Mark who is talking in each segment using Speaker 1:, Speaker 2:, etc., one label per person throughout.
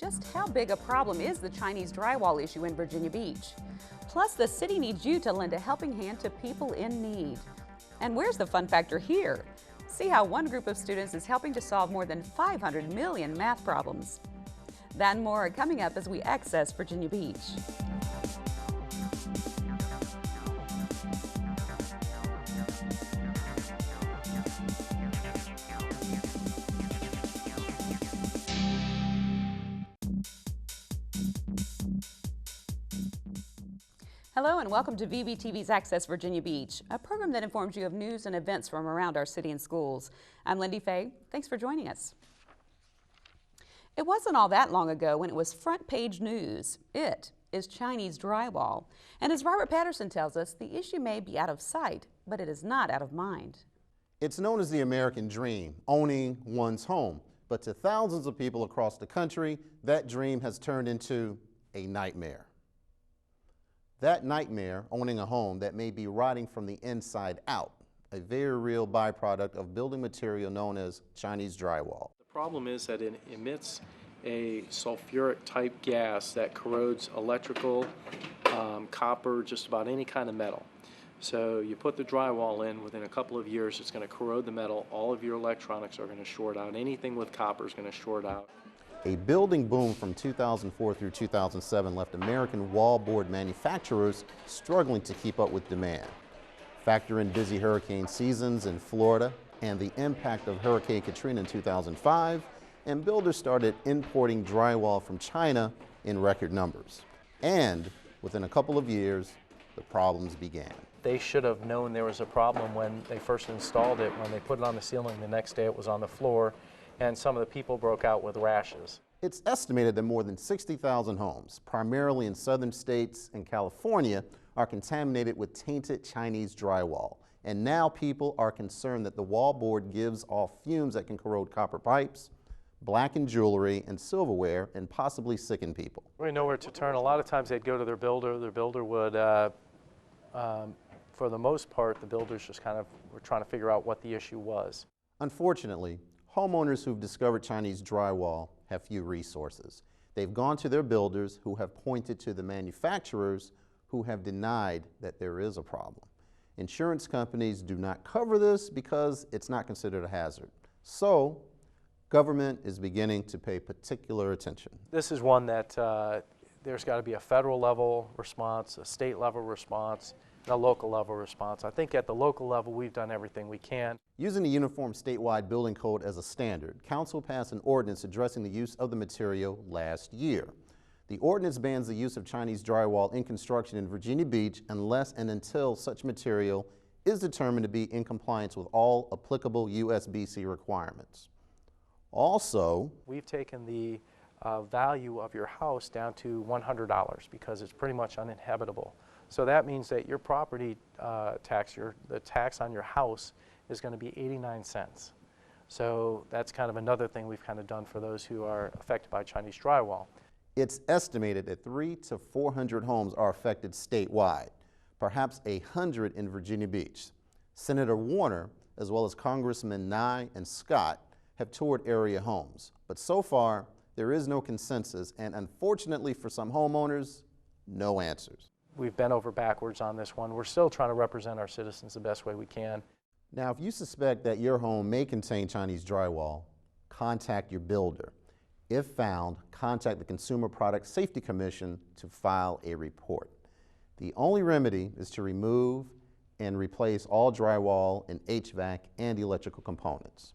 Speaker 1: Just how big a problem is the Chinese drywall issue in Virginia Beach? Plus, the city needs you to lend a helping hand to people in need. And where's the fun factor here? See how one group of students is helping to solve more than 500 million math problems. That and more are coming up as we access Virginia Beach. Hello and welcome to VBTV's Access Virginia Beach, a program that informs you of news and events from around our city and schools. I'm Lindy Fay. Thanks for joining us. It wasn't all that long ago when it was front page news. It is Chinese drywall. And as Robert Patterson tells us, the issue may be out of sight, but it is not out of mind.
Speaker 2: It's known as the American dream, owning one's home. But to thousands of people across the country, that dream has turned into a nightmare. That nightmare, owning a home that may be rotting from the inside out, a very real byproduct of building material known as Chinese drywall.
Speaker 3: The problem is that it emits a sulfuric type gas that corrodes electrical, copper, just about any kind of metal. So you put the drywall in, within a couple of years it's going to corrode the metal, all of your electronics are going to short out, anything with copper is going to short out.
Speaker 2: A building boom from 2004 through 2007 left American wallboard manufacturers struggling to keep up with demand. Factor in busy hurricane seasons in Florida and the impact of Hurricane Katrina in 2005, and builders started importing drywall from China in record numbers. And within a couple of years, the problems began.
Speaker 3: They should have known there was a problem when they first installed it. When they put it on the ceiling, the next day it was on the floor, and some of the people broke out with rashes.
Speaker 2: It's estimated that more than 60,000 homes, primarily in southern states and California, are contaminated with tainted Chinese drywall. And now people are concerned that the wallboard gives off fumes that can corrode copper pipes, blacken jewelry and silverware, and possibly sicken people.
Speaker 3: We know where to turn. A lot of times they'd go to their builder. Their builder would, for the most part, the builders just kind of were trying to figure out what the issue was.
Speaker 2: Unfortunately, homeowners who've discovered Chinese drywall have few resources. They've gone to their builders, who have pointed to the manufacturers who have denied that there is a problem. Insurance companies do not cover this because it's not considered a hazard. So, government is beginning to pay particular attention.
Speaker 3: This is one that there's got to be a federal level response, a state level response, and a local level response. I think at the local level we've done everything we can.
Speaker 2: Using the Uniform Statewide Building Code as a standard, Council passed an ordinance addressing the use of the material last year. The ordinance bans the use of Chinese drywall in construction in Virginia Beach unless and until such material is determined to be in compliance with all applicable USBC requirements. Also,
Speaker 3: we've taken the value of your house down to $100 because it's pretty much uninhabitable. So that means that your property tax, the tax on your house is going to be 89 cents. So that's kind of another thing we've kind of done for those who are affected by Chinese drywall.
Speaker 2: It's estimated that 300 to 400 homes are affected statewide, perhaps 100 in Virginia Beach. Senator Warner, as well as Congressmen Nye and Scott, have toured area homes. But so far, there is no consensus, and unfortunately for some homeowners, no answers.
Speaker 3: We've bent over backwards on this one. We're still trying to represent our citizens the best way we can.
Speaker 2: Now, if you suspect that your home may contain Chinese drywall, contact your builder. If found, contact the Consumer Product Safety Commission to file a report. The only remedy is to remove and replace all drywall and HVAC and electrical components.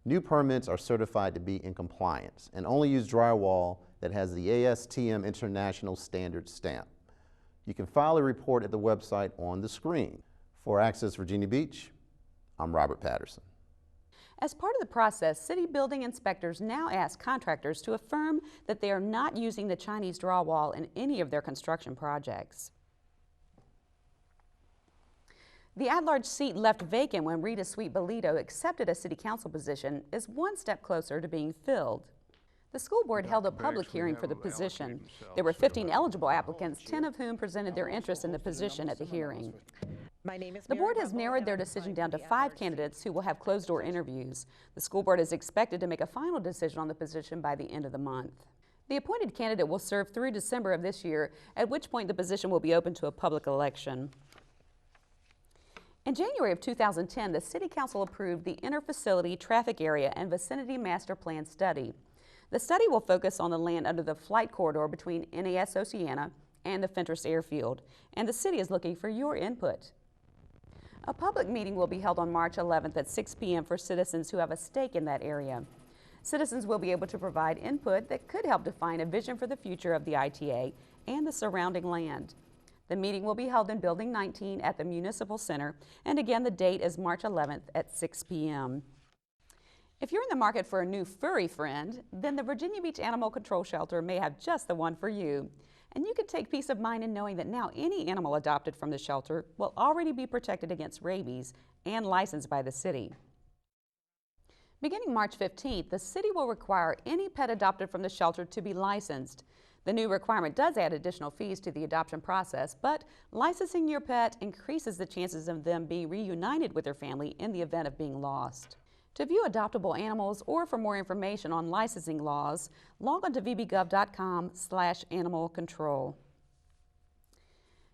Speaker 2: New permits are certified to be in compliance and only use drywall that has the ASTM International Standard stamp. You can file a report at the website on the screen. For Access Virginia Beach, I'm Robert Patterson.
Speaker 1: As part of the process, city building inspectors now ask contractors to affirm that they are not using the Chinese drywall in any of their construction projects. The at-large seat left vacant when Rita Sweet-Belito accepted a city council position is one step closer to being filled. The school board held a public hearing for the position. There were 15 eligible applicants, 10 of whom presented their interest in the position at the hearing. The board has narrowed their decision down to 5 candidates who will have closed-door interviews. The school board is expected to make a final decision on the position by the end of the month. The appointed candidate will serve through December of this year, at which point the position will be open to a public election. In January of 2010, the City Council approved the Interfacility Traffic Area and Vicinity Master Plan Study. The study will focus on the land under the flight corridor between NAS Oceana and the Fentress Airfield, and the city is looking for your input. A public meeting will be held on March 11th at 6 p.m. for citizens who have a stake in that area. Citizens will be able to provide input that could help define a vision for the future of the ITA and the surrounding land. The meeting will be held in Building 19 at the Municipal Center, and again, the date is March 11th at 6 p.m. If you're in the market for a new furry friend, then the Virginia Beach Animal Control Shelter may have just the one for you. And you can take peace of mind in knowing that now any animal adopted from the shelter will already be protected against rabies and licensed by the city. Beginning March 15th, the city will require any pet adopted from the shelter to be licensed. The new requirement does add additional fees to the adoption process, but licensing your pet increases the chances of them being reunited with their family in the event of being lost. To view adoptable animals or for more information on licensing laws, log on to vbgov.com/animal control.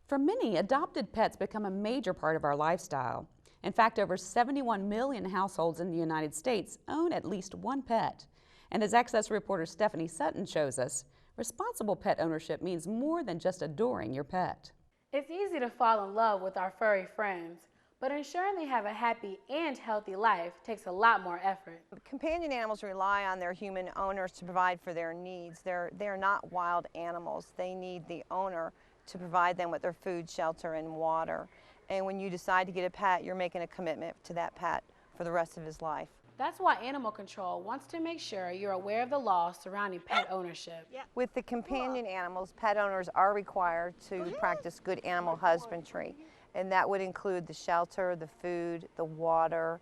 Speaker 1: For many, adopted pets become a major part of our lifestyle. In fact, over 71 million households in the United States own at least one pet. And as Access reporter Stephanie Sutton shows us, responsible pet ownership means more than just adoring your pet.
Speaker 4: It's easy to fall in love with our furry friends, but ensuring they have a happy and healthy life takes a lot more effort.
Speaker 5: Companion animals rely on their human owners to provide for their needs. They're not wild animals. They need the owner to provide them with their food, shelter, and water. And when you decide to get a pet, you're making a commitment to that pet for the rest of his life.
Speaker 4: That's why Animal Control wants to make sure you're aware of the laws surrounding pet ownership.
Speaker 5: With the companion animals, pet owners are required to practice good animal husbandry. And that would include the shelter, the food, the water,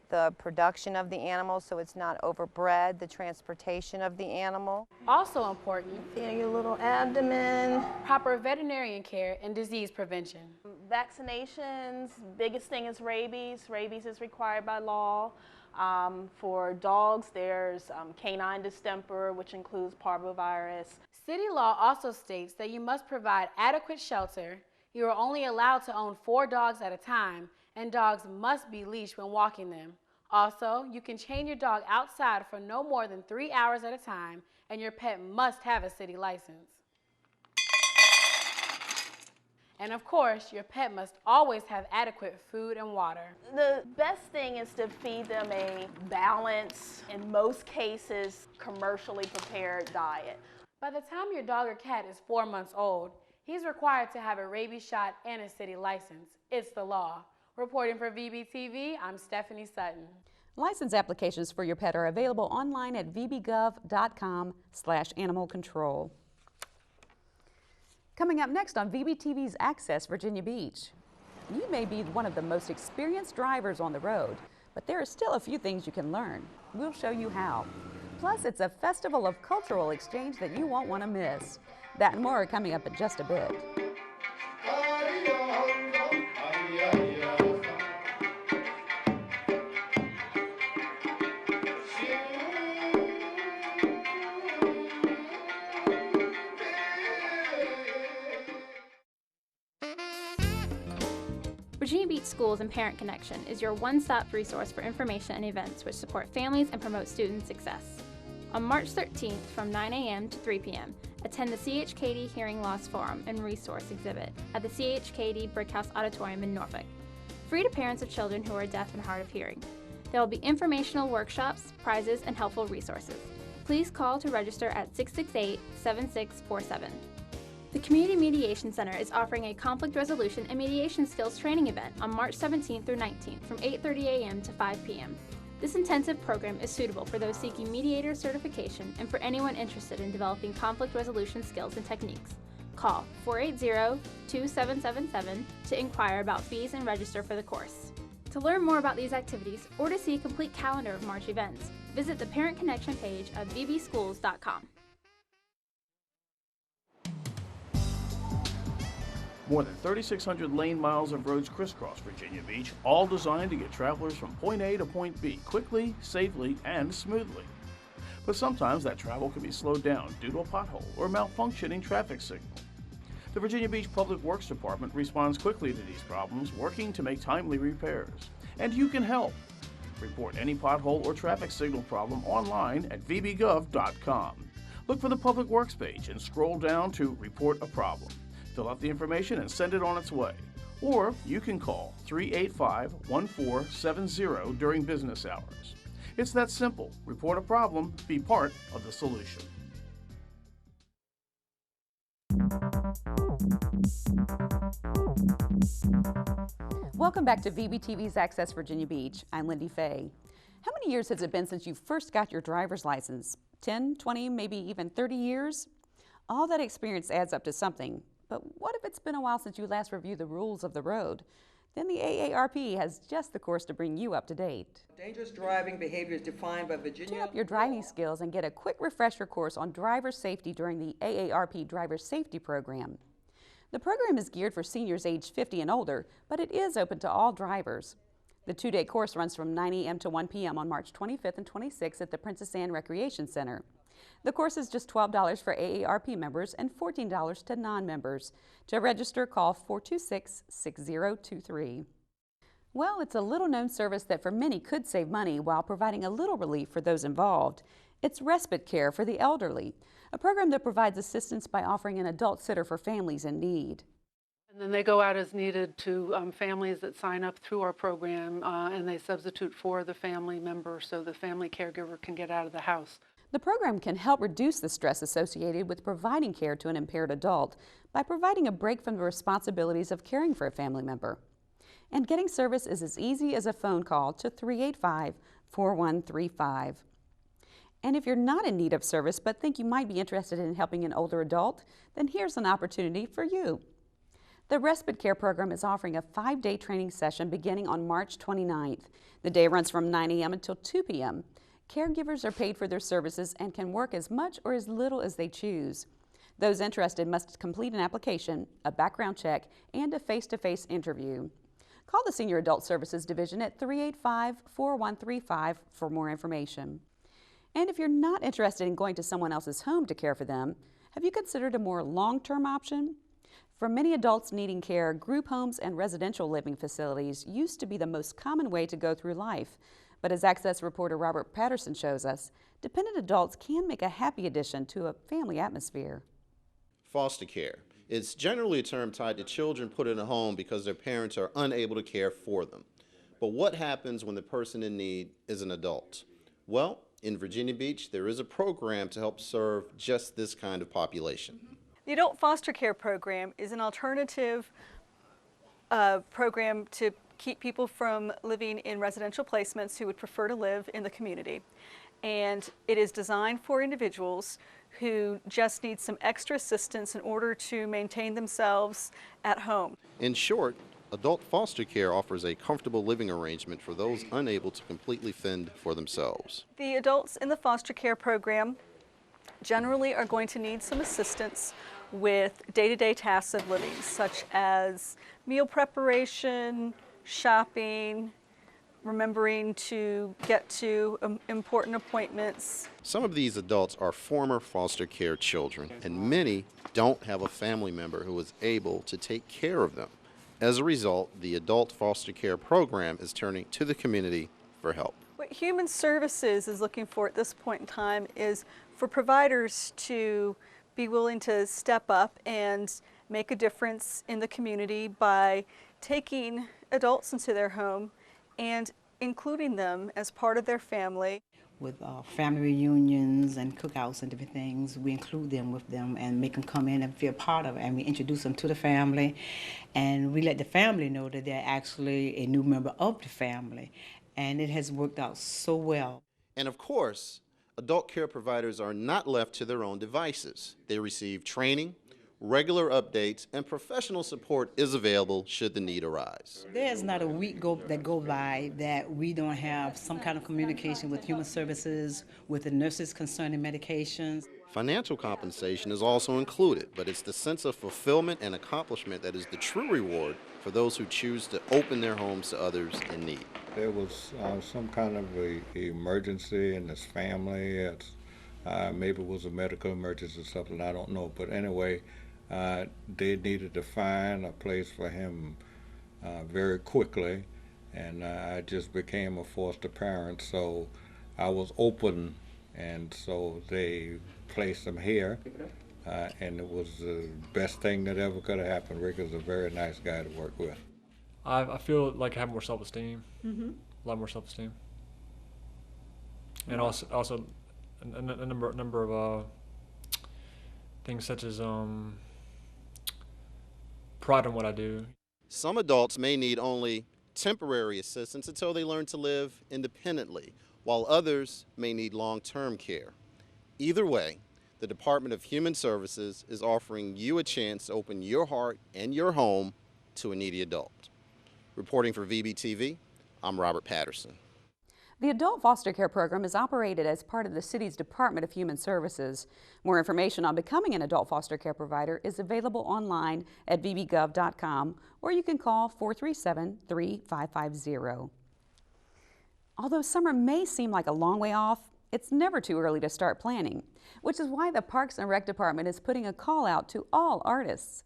Speaker 5: the production of the animal so it's not overbred, the transportation of the animal.
Speaker 4: Also important,
Speaker 6: Feeling your little abdomen.
Speaker 4: proper veterinarian care and disease prevention.
Speaker 6: Vaccinations, biggest thing is rabies. Rabies is required by law. For dogs, there's canine distemper, which includes parvovirus.
Speaker 4: City law also states that you must provide adequate shelter. You are only allowed to own 4 dogs at a time, and dogs must be leashed when walking them. Also, you can chain your dog outside for no more than 3 hours at a time, and your pet must have a city license. And of course, your pet must always have adequate food and water.
Speaker 6: The best thing is to feed them a balanced, in most cases, commercially prepared diet.
Speaker 4: By the time your dog or cat is 4 months old, he's required to have a rabies shot and a city license. It's the law. Reporting for VBTV, I'm Stephanie Sutton.
Speaker 1: License applications for your pet are available online at vbgov.com/animal control. Coming up next on VBTV's Access Virginia Beach. You may be one of the most experienced drivers on the road, but there are still a few things you can learn. We'll show you how. Plus, it's a festival of cultural exchange that you won't want to miss. That and more are coming up in just a bit.
Speaker 7: Virginia Beach Schools and Parent Connection is your one-stop resource for information and events which support families and promote student success. On March 13th from 9 a.m. to 3 p.m., attend the CHKD Hearing Loss Forum and Resource Exhibit at the CHKD Brickhouse Auditorium in Norfolk, free to parents of children who are deaf and hard of hearing. There will be informational workshops, prizes, and helpful resources. Please call to register at 668-7647. The Community Mediation Center is offering a conflict resolution and mediation skills training event on March 17th through 19th from 8:30 a.m. to 5 p.m. This intensive program is suitable for those seeking mediator certification and for anyone interested in developing conflict resolution skills and techniques. Call 480-2777 to inquire about fees and register for the course. To learn more about these activities or to see a complete calendar of March events, visit the Parent Connection page of vbschools.com.
Speaker 8: More than 3,600 lane miles of roads crisscross Virginia Beach, all designed to get travelers from point A to point B quickly, safely, and smoothly. But sometimes that travel can be slowed down due to a pothole or malfunctioning traffic signal. The Virginia Beach Public Works Department responds quickly to these problems, working to make timely repairs. And you can help. Report any pothole or traffic signal problem online at vbgov.com. Look for the Public Works page and scroll down to Report a Problem. Fill out the information and send it on its way. Or you can call 385-1470 during business hours. It's that simple. Report a problem, be part of the solution.
Speaker 1: Welcome back to VBTV's Access Virginia Beach. I'm Lindy Fay. How many years has it been since you first got your driver's license? 10, 20, maybe even 30 years? All that experience adds up to something. But what if it's been a while since you last reviewed the rules of the road? Then the AARP has just the course to bring you up to date.
Speaker 9: Dangerous driving behavior is defined by Virginia.
Speaker 1: Tune up your driving skills and get a quick refresher course on driver safety during the AARP Driver Safety program. The program is geared for seniors aged 50 and older, but it is open to all drivers. The two-day course runs from 9 a.m. to 1 p.m. on March 25th and 26th at the Princess Anne Recreation Center. The course is just $12 for AARP members and $14 to non-members. To register, call 426-6023. Well, it's a little-known service that for many could save money while providing a little relief for those involved. It's Respite Care for the elderly, a program that provides assistance by offering an adult sitter for families in need.
Speaker 10: And then they go out as needed to families that sign up through our program, and they substitute for the family member so the family caregiver can get out of the house.
Speaker 1: The program can help reduce the stress associated with providing care to an impaired adult by providing a break from the responsibilities of caring for a family member. And getting service is as easy as a phone call to 385-4135. And if you're not in need of service but think you might be interested in helping an older adult, then here's an opportunity for you. The Respite Care program is offering a 5-day training session beginning on March 29th. The day runs from 9 a.m. until 2 p.m. Caregivers are paid for their services and can work as much or as little as they choose. Those interested must complete an application, a background check, and a face-to-face interview. Call the Senior Adult Services Division at 385-4135 for more information. And if you're not interested in going to someone else's home to care for them, have you considered a more long-term option? For many adults needing care, group homes and residential living facilities used to be the most common way to go through life. But as Access reporter Robert Patterson shows us, dependent adults can make a happy addition to a family atmosphere.
Speaker 2: Foster care. It's generally a term tied to children put in a home because their parents are unable to care for them. But what happens when the person in need is an adult? Well, in Virginia Beach, there is a program to help serve just this kind of population.
Speaker 11: The Adult Foster Care Program is an alternative program to keep people from living in residential placements who would prefer to live in the community. And it is designed for individuals who just need some extra assistance in order to maintain themselves at home.
Speaker 2: In short, adult foster care offers a comfortable living arrangement for those unable to completely fend for themselves.
Speaker 11: The adults in the foster care program generally are going to need some assistance with day-to-day tasks of living, such as meal preparation, shopping, remembering to get to important appointments.
Speaker 2: Some of these adults are former foster care children, and many don't have a family member who is able to take care of them. As a result, the Adult Foster Care Program is turning to the community for help.
Speaker 11: What Human Services is looking for at this point in time is for providers to be willing to step up and make a difference in the community by taking adults into their home and including them as part of their family.
Speaker 12: With family reunions and cookouts and different things, we include them with them and make them come in and feel part of it, and we introduce them to the family, and we let the family know that they're actually a new member of the family, and it has worked out so well.
Speaker 2: And of course, adult care providers are not left to their own devices. They receive training, regular updates, and professional support is available should the need arise.
Speaker 12: There's not a week that go by that we don't have some kind of communication with Human Services, with the nurses concerning medications.
Speaker 2: Financial compensation is also included, but it's the sense of fulfillment and accomplishment that is the true reward for those who choose to open their homes to others in need.
Speaker 13: There was some kind of a emergency in this family. Maybe it was a medical emergency or something, I don't know. But anyway, they needed to find a place for him very quickly, and I just became a foster parent, so I was open, and so they placed him here, and it was the best thing that ever could have happened. Rick is a very nice guy to work with.
Speaker 14: I feel like I have more self-esteem, a lot more self-esteem, and also a number of things such as pride in what I do.
Speaker 2: Some adults may need only temporary assistance until they learn to live independently, while others may need long-term care. Either way, the Department of Human Services is offering you a chance to open your heart and your home to a needy adult. Reporting for VBTV, I'm Robert Patterson.
Speaker 1: The Adult Foster Care Program is operated as part of the city's Department of Human Services. More information on becoming an adult foster care provider is available online at vbgov.com, or you can call 437-3550. Although summer may seem like a long way off, it's never too early to start planning, which is why the Parks and Rec Department is putting a call out to all artists.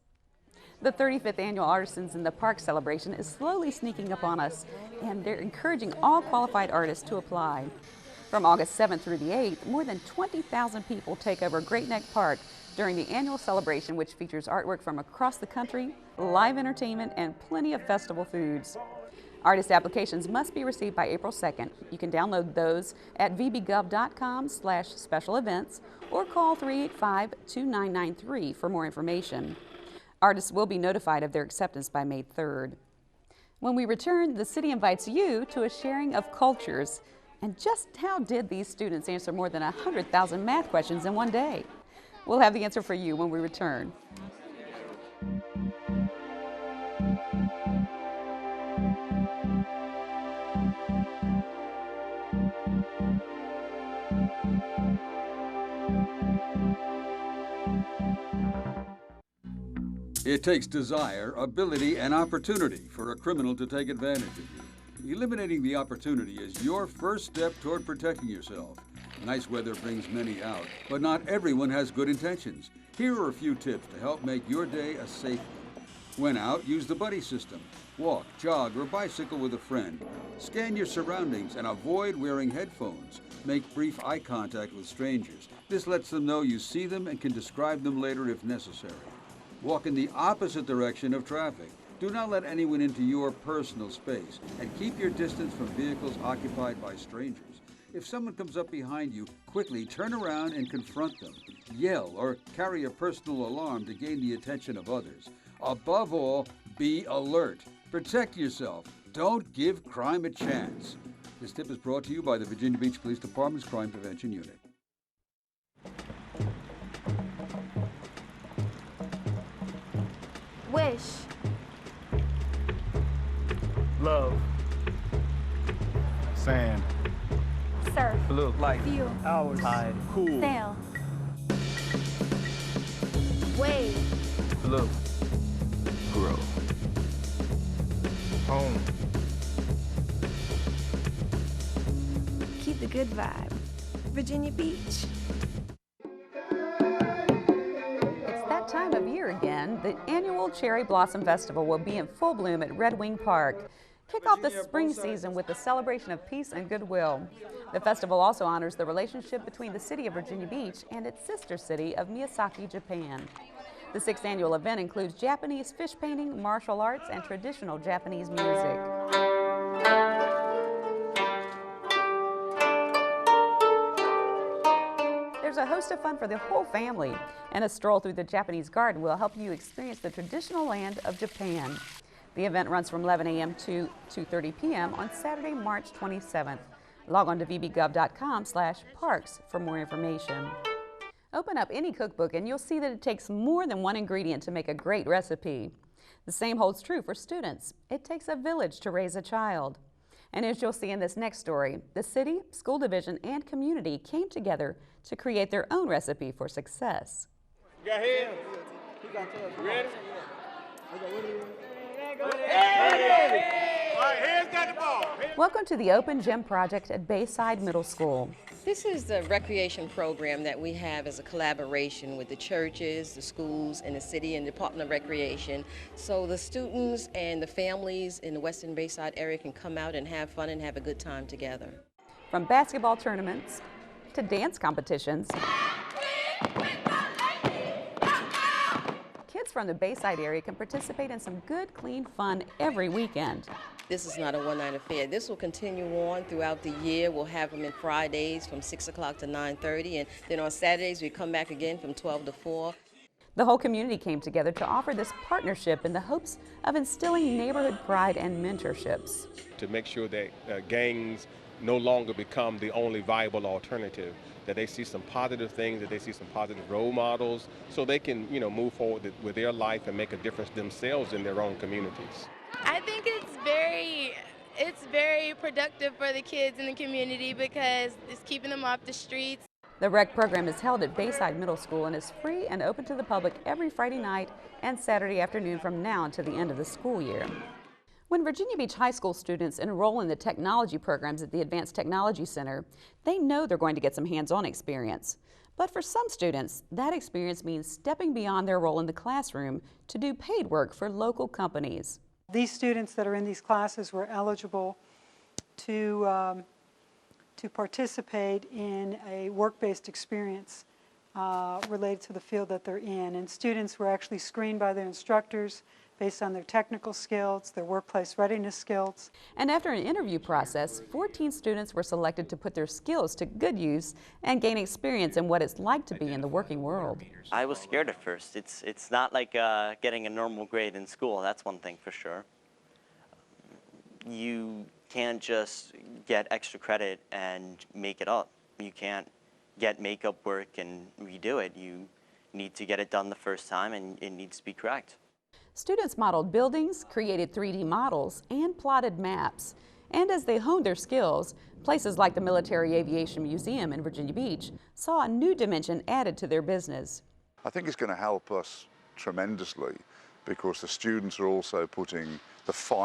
Speaker 1: The 35th Annual Artisans in the Park celebration is slowly sneaking up on us, and they're encouraging all qualified artists to apply. From August 7th through the 8th, more than 20,000 people take over Great Neck Park during the annual celebration, which features artwork from across the country, live entertainment, and plenty of festival foods. Artist applications must be received by April 2nd. You can download those at vbgov.com/special events or call 385-2993 for more information. Artists will be notified of their acceptance by May 3rd. When we return, the city invites you to a sharing of cultures. And just how did these students answer more than 100,000 math questions in one day? We'll have the answer for you when we return.
Speaker 15: It takes desire, ability, and opportunity for a criminal to take advantage of you. Eliminating the opportunity is your first step toward protecting yourself. Nice weather brings many out, but not everyone has good intentions. Here are a few tips to help make your day a safe one. When out, use the buddy system. Walk, jog, or bicycle with a friend. Scan your surroundings and avoid wearing headphones. Make brief eye contact with strangers. This lets them know you see them and can describe them later if necessary. Walk in the opposite direction of traffic. Do not let anyone into your personal space, and keep your distance from vehicles occupied by strangers. If someone comes up behind you, quickly turn around and confront them. Yell or carry a personal alarm to gain the attention of others. Above all, be alert. Protect yourself. Don't give crime a chance. This tip is brought to you by the Virginia Beach Police Department's Crime Prevention Unit.
Speaker 16: Wish.
Speaker 17: Love. Sand.
Speaker 16: Surf.
Speaker 17: Blue. Light.
Speaker 16: Fuel.
Speaker 17: Hours. Tide. Cool.
Speaker 16: Sail. Wave.
Speaker 17: Blue. Grow. Home.
Speaker 16: Keep the good vibe. Virginia Beach.
Speaker 1: Time of year again, the annual Cherry Blossom Festival will be in full bloom at Red Wing Park. Kick off the spring season with the celebration of peace and goodwill. The festival also honors the relationship between the city of Virginia Beach and its sister city of Miyazaki, Japan. The 6th annual event includes Japanese fish painting, martial arts, and traditional Japanese music. There's a host of fun for the whole family, and a stroll through the Japanese garden will help you experience the traditional land of Japan. The event runs from 11 a.m. to 2:30 p.m. on Saturday, March 27th. Log on to vbgov.com/parks for more information. Open up any cookbook and you'll see that it takes more than one ingredient to make a great recipe. The same holds true for students. It takes a village to raise a child. And as you'll see in this next story, the city, school division, and community came together to create their own recipe for success.
Speaker 17: You got head? You ready? Hey! All right, head's got the ball.
Speaker 1: Welcome to the Open Gym Project at Bayside Middle School.
Speaker 18: This is the recreation program that we have as a collaboration with the churches, the schools, and the city and Department of Recreation. So the students and the families in the Western Bayside area can come out and have fun and have a good time together.
Speaker 1: From basketball tournaments to dance competitions, kids from the Bayside area can participate in some good, clean fun every weekend.
Speaker 18: This is not a one-night affair. This will continue on throughout the year. We'll have them in Fridays from 6 o'clock to 9:30, and then on Saturdays we come back again from 12 to 4.
Speaker 1: The whole community came together to offer this partnership in the hopes of instilling neighborhood pride and mentorships.
Speaker 19: To make sure that gangs no longer become the only viable alternative, that they see some positive things, that they see some positive role models, so they can, move forward with their life and make a difference themselves in their own communities.
Speaker 20: I think it's very productive for the kids in the community because it's keeping them off the streets.
Speaker 1: The rec program is held at Bayside Middle School and is free and open to the public every Friday night and Saturday afternoon from now until the end of the school year. When Virginia Beach High School students enroll in the technology programs at the Advanced Technology Center, they know they're going to get some hands-on experience. But for some students, that experience means stepping beyond their role in the classroom to do paid work for local companies.
Speaker 10: These students that are in these classes were eligible to participate in a work-based experience related to the field that they're in. And students were actually screened by their instructors based on their technical skills, their workplace readiness skills.
Speaker 1: And after an interview process, 14 students were selected to put their skills to good use and gain experience in what it's like to be in the working world.
Speaker 21: I was scared at first. It's not like getting a normal grade in school, that's one thing for sure. You can't just get extra credit and make it up. You can't get makeup work and redo it. You need to get it done the first time and it needs to be correct.
Speaker 1: Students modeled buildings, created 3D models, and plotted maps. And as they honed their skills, places like the Military Aviation Museum in Virginia Beach saw a new dimension added to their business.
Speaker 22: I think it's going to help us tremendously because the students are also putting the fire